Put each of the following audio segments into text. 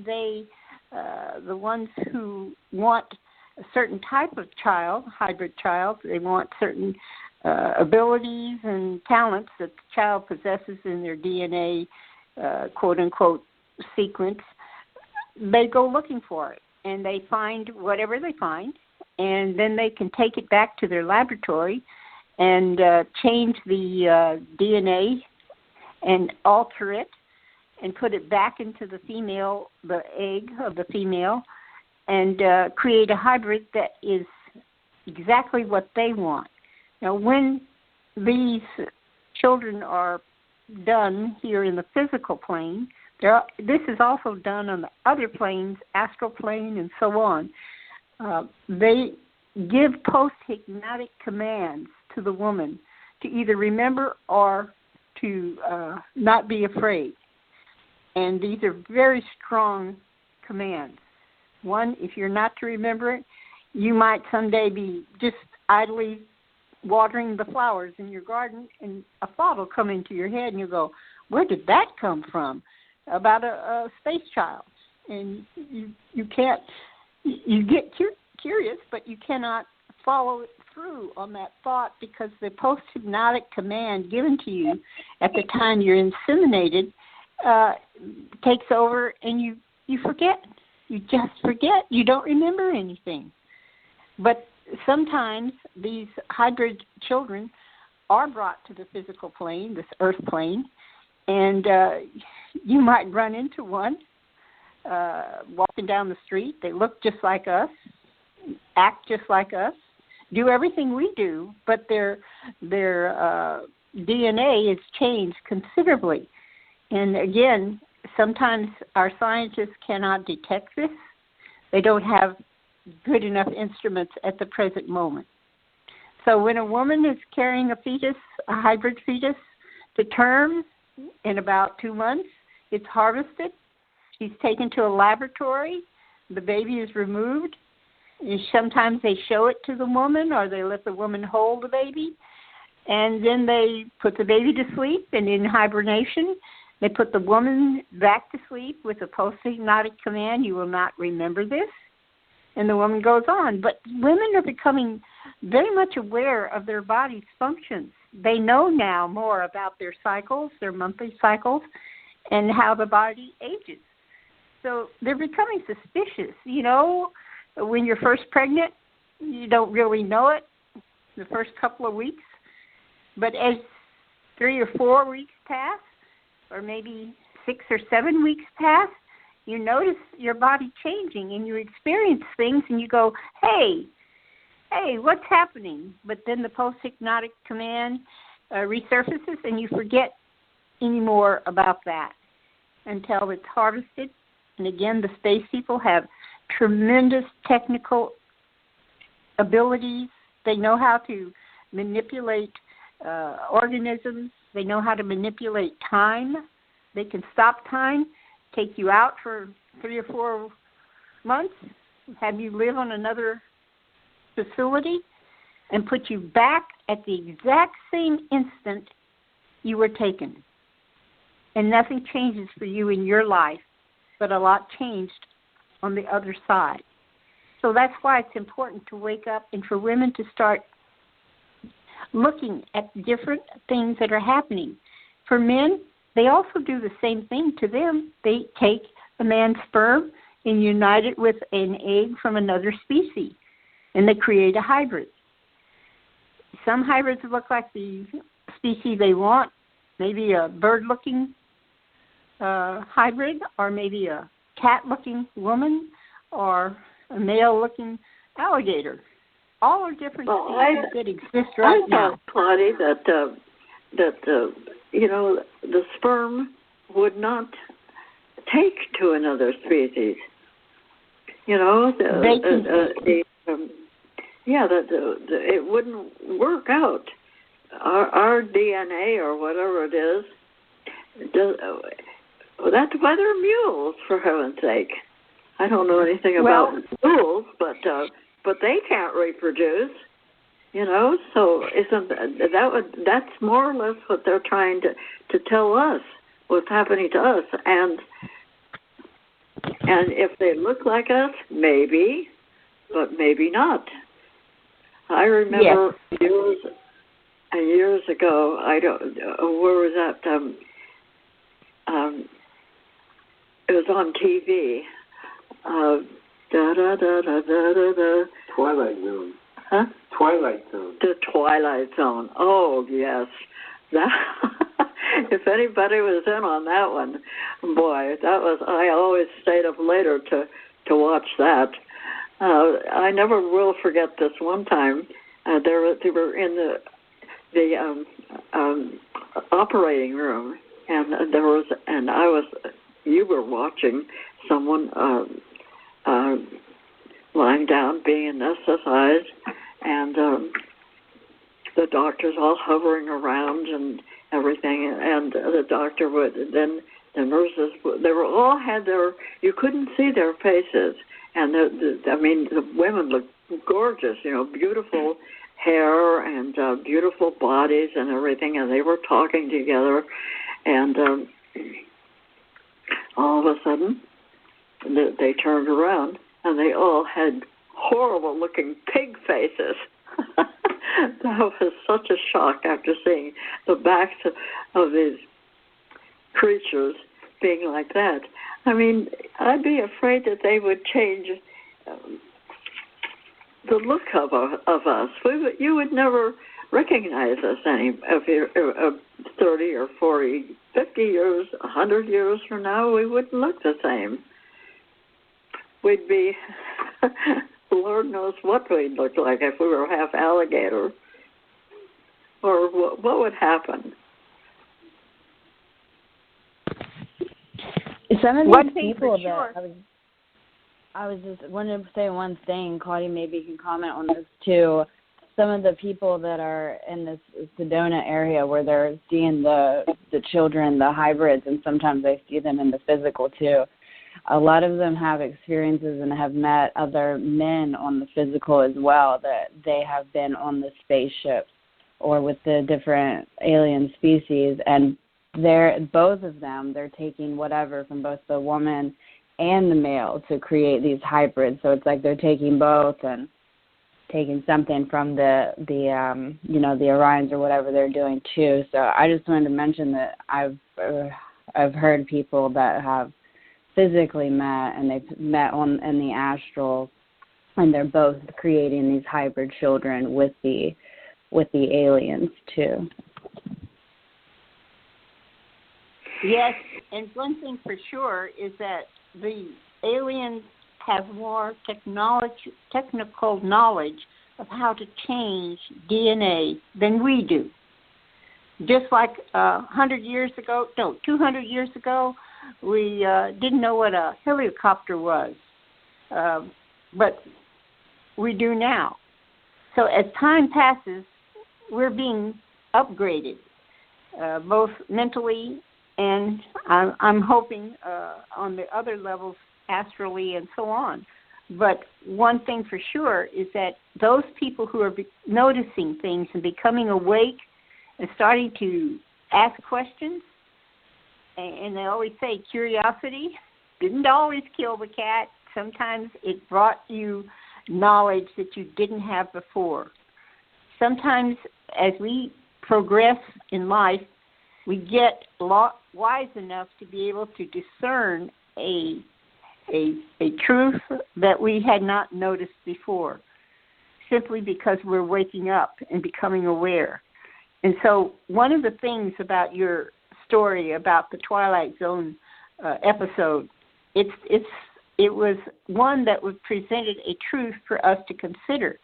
the ones who want a certain type of child, hybrid child, they want certain abilities and talents that the child possesses in their DNA, quote-unquote, sequence, they go looking for it, and they find whatever they find, and then they can take it back to their laboratory and change the DNA and alter it and put it back into the female, the egg of the female, and create a hybrid that is exactly what they want. Now, when these children are done here in the physical plane, this is also done on the other planes, astral plane and so on. They give post-hypnotic commands to the woman to either remember or to not be afraid. And these are very strong commands. One, if you're not to remember it, you might someday be just idly watering the flowers in your garden, and a thought will come into your head, and you go, where did that come from? About a space child. And you can't, you get curious, but you cannot follow it through on that thought because the post-hypnotic command given to you at the time you're inseminated takes over, and you forget. You just forget. You don't remember anything. But sometimes these hybrid children are brought to the physical plane, this earth plane, and you might run into one walking down the street. They look just like us, act just like us, do everything we do, but their DNA is changed considerably. And again, sometimes our scientists cannot detect this. They don't have good enough instruments at the present moment. So when a woman is carrying a fetus, a hybrid fetus, to term in about 2 months, it's harvested. She's taken to a laboratory. The baby is removed. And sometimes they show it to the woman, or they let the woman hold the baby. And then they put the baby to sleep, and in hibernation, they put the woman back to sleep with a post-hypnotic command, you will not remember this. And the woman goes on. But women are becoming very much aware of their body's functions. They know now more about their cycles, their monthly cycles, and how the body ages. So they're becoming suspicious. You know, when you're first pregnant, you don't really know it the first couple of weeks. But as 3 or 4 weeks pass, or maybe 6 or 7 weeks pass, you notice your body changing, and you experience things, and you go, hey, what's happening? But then the post-hypnotic command resurfaces, and you forget any more about that until it's harvested. And again, the space people have tremendous technical abilities. They know how to manipulate organisms. They know how to manipulate time. They can stop time, take you out for 3 or 4 months, have you live on another facility, and put you back at the exact same instant you were taken. And nothing changes for you in your life, but a lot changed on the other side. So that's why it's important to wake up and for women to start looking at different things that are happening. For men, they also do the same thing to them. They take a man's sperm and unite it with an egg from another species, and they create a hybrid. Some hybrids look like the species they want, maybe a bird-looking hybrid, or maybe a cat-looking woman, or a male-looking alligator. All are different species that exist right now. I thought, Claudie, that you know, the sperm would not take to another species. You know, it wouldn't work out. Our DNA or whatever it is, that's why they're mules, for heaven's sake. I don't know anything about mules, but they can't reproduce. You know, so that's more or less what they're trying to tell us, what's happening to us. And And if they look like us, maybe, but maybe not. I remember years and years ago. I don't. Where was that? It was on TV. Da da da da da da da. Twilight Zone. Huh? Twilight Zone. The Twilight Zone. Oh yes, that. If anybody was in on that one, boy, that was. I always stayed up later to watch that. I never will forget this one time. They were in the operating room, and there was, and I was. You were watching someone lying down, being anesthetized, and the doctors all hovering around and everything, and the doctor would then the nurses, they were all had their, you couldn't see their faces, and the women looked gorgeous, beautiful hair and beautiful bodies and everything, and they were talking together, and all of a sudden they turned around and they all had horrible looking pig faces. That was such a shock after seeing the backs of these creatures being like that. I mean, I'd be afraid that they would change the look of us. You would never recognize us any if you're 30 or 40, 50 years, 100 years from now, we wouldn't look the same. We'd be, Lord knows what we'd look like if we were half alligator. Or what would happen? Some of these people that I was just wanted to say one thing. Claudia, maybe you can comment on this too. Some of the people that are in this Sedona area where they're seeing the children, the hybrids, and sometimes they see them in the physical too. A lot of them have experiences and have met other men on the physical as well, that they have been on the spaceships or with the different alien species, and both of them, they're taking whatever from both the woman and the male to create these hybrids. So it's like they're taking both and taking something from the Orions or whatever they're doing too. So I just wanted to mention that I've heard people that have physically met, and they've met in the astral, and they're both creating these hybrid children with the aliens too. Yes, and one thing for sure is that the aliens have more technical knowledge of how to change DNA than we do. Just like 200 years ago, we didn't know what a helicopter was, but we do now. So as time passes, we're being upgraded, both mentally and I'm hoping on the other levels, astrally and so on. But one thing for sure is that those people who are noticing things and becoming awake and starting to ask questions, and they always say curiosity didn't always kill the cat. Sometimes it brought you knowledge that you didn't have before. Sometimes as we progress in life, we get wise enough to be able to discern a truth that we had not noticed before, simply because we're waking up and becoming aware. And so one of the things about your story about the Twilight Zone episode, it was one that was presented a truth for us to consider.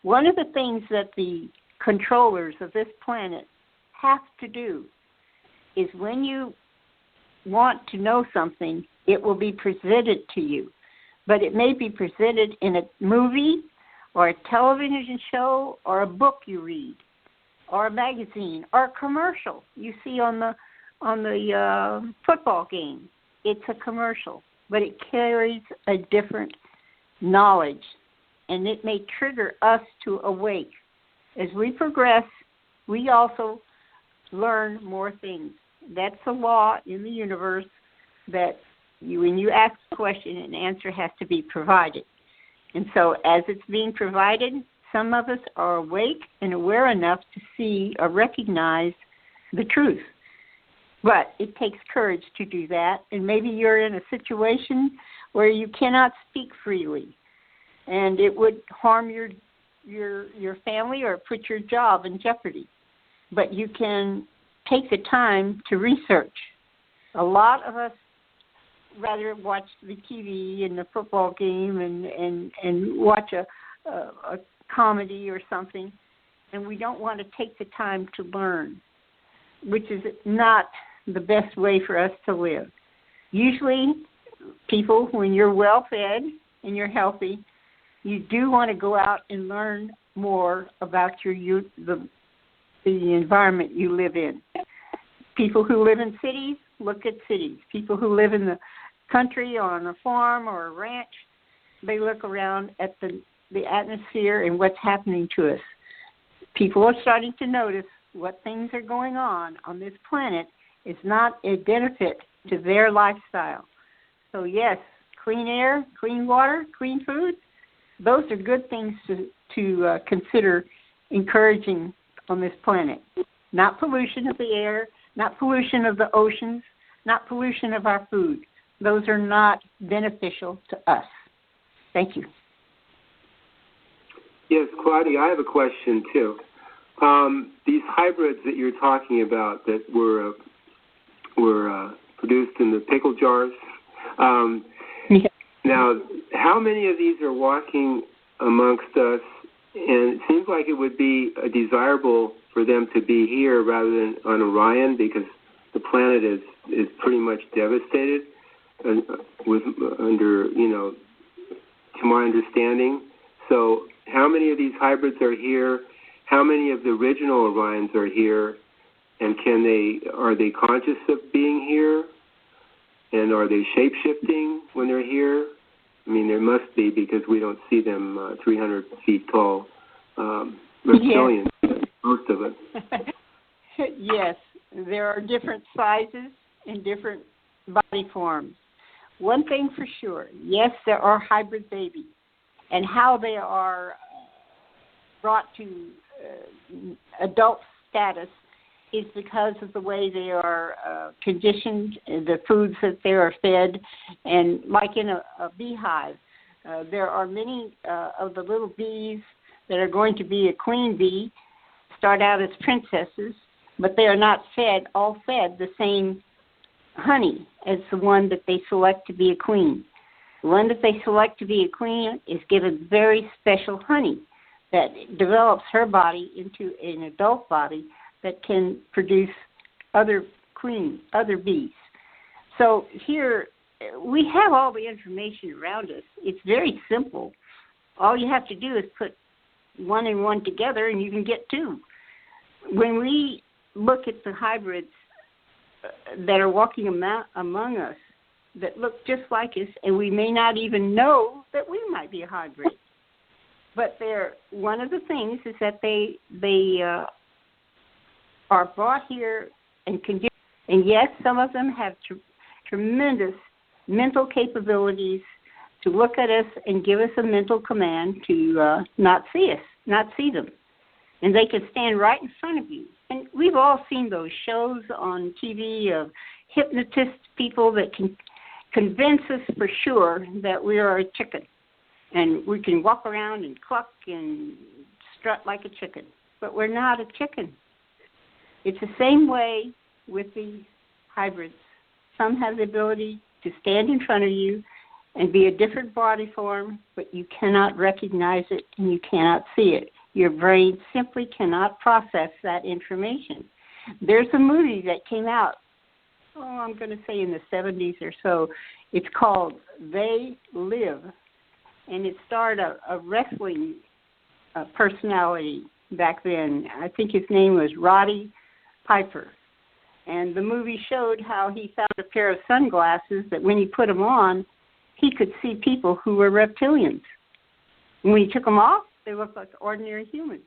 One of the things that the controllers of this planet have to do is when you want to know something, it will be presented to you. But it may be presented in a movie or a television show or a book you read or a magazine or a commercial you see on the football game. It's a commercial, but it carries a different knowledge, and it may trigger us to awake. As we progress, we also learn more things. That's a law in the universe that when you ask a question, an answer has to be provided. And so as it's being provided, some of us are awake and aware enough to see or recognize the truth. But it takes courage to do that. And maybe you're in a situation where you cannot speak freely, and it would harm your family or put your job in jeopardy. But you can take the time to research. A lot of us rather watch the TV and the football game and watch a comedy or something, and we don't want to take the time to learn, which is not the best way for us to live. Usually, people, when you're well-fed and you're healthy, you do want to go out and learn more about the environment you live in. People who live in cities look at cities. People who live in the country on a farm or a ranch, they look around at the atmosphere and what's happening to us. People are starting to notice what things are going on this planet is not a benefit to their lifestyle. So yes, clean air, clean water, clean food, those are good things to consider encouraging on this planet. Not pollution of the air, not pollution of the oceans, not pollution of our food. Those are not beneficial to us. Thank you. Yes, Claudia, I have a question too. These hybrids that you're talking about that were produced in the pickle jars. Now, how many of these are walking amongst us? And it seems like it would be desirable for them to be here rather than on Orion, because the planet is pretty much devastated. To my understanding. So how many of these hybrids are here? How many of the original Orions are here? And are they conscious of being here? And are they shape-shifting when they're here? I mean, there must be, because we don't see them 300 feet tall reptilians, most of it. Yes, there are different sizes and different body forms. One thing for sure, yes, there are hybrid babies, and how they are brought to adult status is because of the way they are conditioned, the foods that they are fed, and like in a beehive, there are many of the little bees that are going to be a queen bee, start out as princesses, but they are not all fed the same honey as the one that they select to be a queen. The one that they select to be a queen is given very special honey that develops her body into an adult body that can produce other bees. So here we have all the information around us. It's very simple. All you have to do is put one and one together and you can get two. When we look at the hybrids that are walking among us that look just like us, and we may not even know that we might be a hybrid. But one of the things is that they are brought here and conditioned. And yes, some of them have tremendous mental capabilities to look at us and give us a mental command to not see us, not see them. And they can stand right in front of you. And we've all seen those shows on TV of hypnotist people that can convince us for sure that we are a chicken. And we can walk around and cluck and strut like a chicken. But we're not a chicken. It's the same way with the hybrids. Some have the ability to stand in front of you and be a different body form, but you cannot recognize it and you cannot see it. Your brain simply cannot process that information. There's a movie that came out, I'm going to say in the 70s or so. It's called They Live, and it starred a wrestling personality back then. I think his name was Roddy Piper. And the movie showed how he found a pair of sunglasses that when he put them on, he could see people who were reptilians. And when he took them off, they looked like ordinary humans.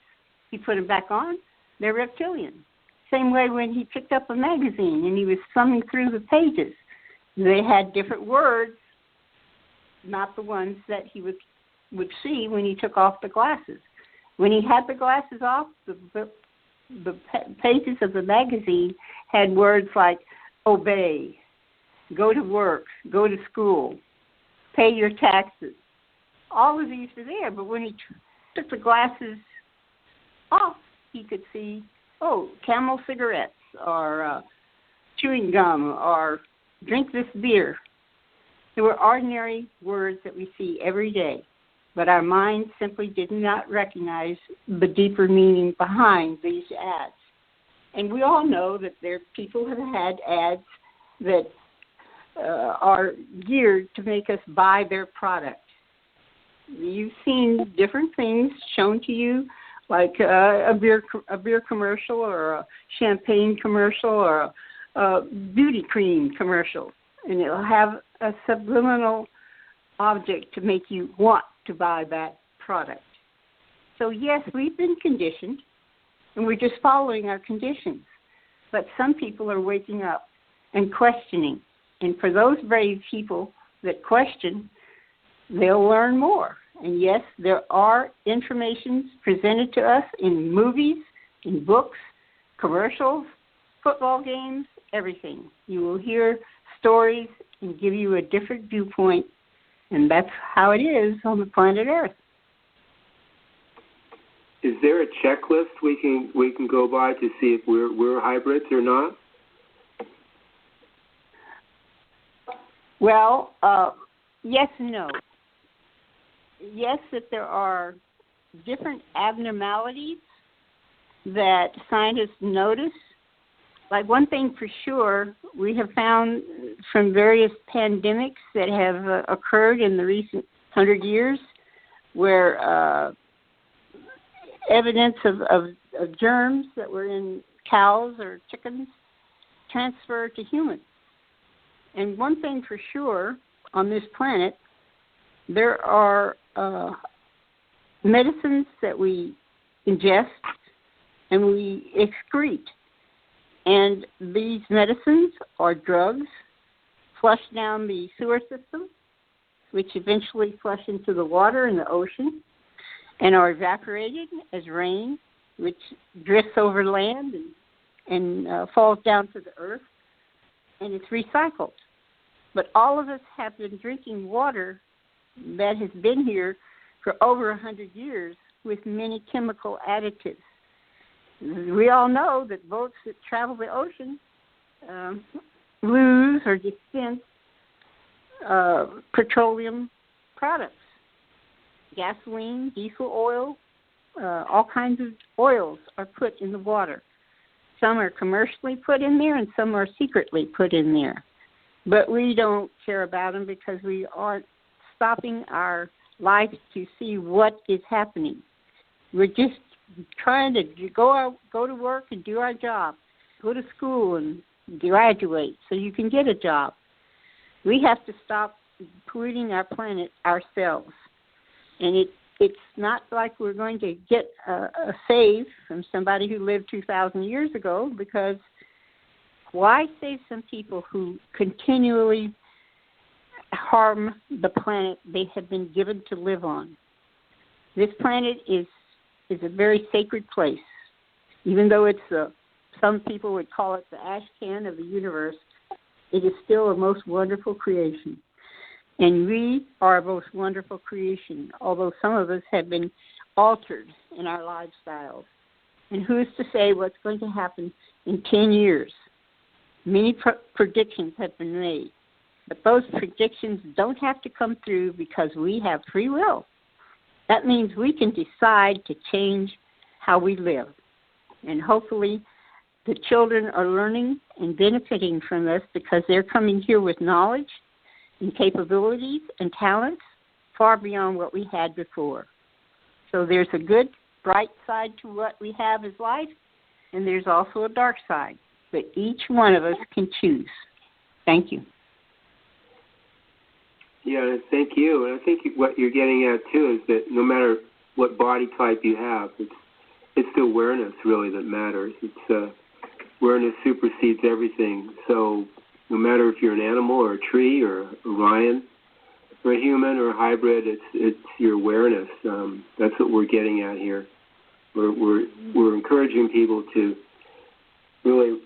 He put them back on, they're reptilian. Same way when he picked up a magazine and he was thumbing through the pages. They had different words, not the ones that he would see when he took off the glasses. When he had the glasses off, the pages of the magazine had words like obey, go to work, go to school, pay your taxes. All of these were there, but when he took the glasses off, he could see, Camel cigarettes, or chewing gum, or drink this beer. There were ordinary words that we see every day, but our minds simply did not recognize the deeper meaning behind these ads. And we all know that people have had ads that are geared to make us buy their product. You've seen different things shown to you, like a beer commercial, or a champagne commercial, or a beauty cream commercial, and it'll have a subliminal object to make you want to buy that product. So yes, we've been conditioned, and we're just following our conditions. But some people are waking up and questioning. And for those brave people that question, they'll learn more. And yes, there are informations presented to us in movies, in books, commercials, football games, everything. You will hear stories and give you a different viewpoint, and that's how it is on the planet Earth. Is there a checklist we can go by to see if we're hybrids or not? Well, yes and no. Yes, that there are different abnormalities that scientists notice. Like one thing for sure, we have found from various pandemics that have occurred in the recent 100 years, where evidence of germs that were in cows or chickens transfer to humans. And one thing for sure, on this planet, there are medicines that we ingest and we excrete. And these medicines or drugs flush down the sewer system, which eventually flush into the water in the ocean, and are evaporated as rain, which drifts over land and falls down to the earth, and it's recycled. But all of us have been drinking water that has been here for over 100 years with many chemical additives. We all know that boats that travel the ocean lose or dispense petroleum products, gasoline, diesel oil, all kinds of oils are put in the water. Some are commercially put in there and some are secretly put in there. But we don't care about them because we aren't stopping our life to see what is happening. We're just trying to go to work and do our job, go to school and graduate so you can get a job. We have to stop polluting our planet ourselves. And it's not like we're going to get a save from somebody who lived 2,000 years ago, because why save some people who continually harm the planet they have been given to live on? This planet is a very sacred place. Even though it's some people would call it the ash can of the universe, it is still a most wonderful creation. And we are a most wonderful creation, although some of us have been altered in our lifestyles. And who's to say what's going to happen in 10 years? Many predictions have been made, but those predictions don't have to come through because we have free will. That means we can decide to change how we live. And hopefully the children are learning and benefiting from this because they're coming here with knowledge and capabilities and talents far beyond what we had before. So there's a good, bright side to what we have as life, and there's also a dark side. But each one of us can choose. Thank you. Yeah, thank you. And I think what you're getting at, too, is that no matter what body type you have, it's the awareness, really, that matters. It's awareness supersedes everything. So no matter if you're an animal or a tree or a lion or a human or a hybrid, it's your awareness. That's what we're getting at here. We're encouraging people to really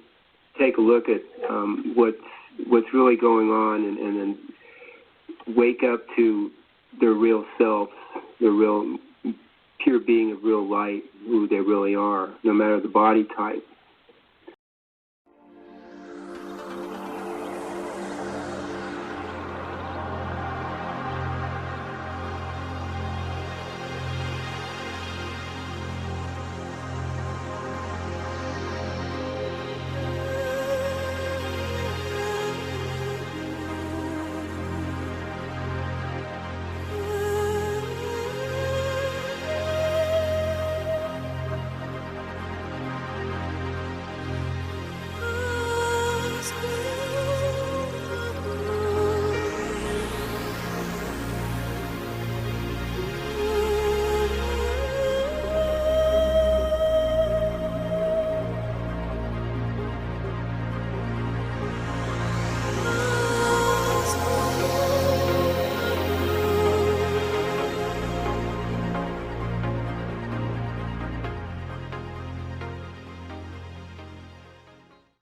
take a look at what's really going on, and then wake up to their real selves, their real pure being of real light, who they really are, no matter the body type.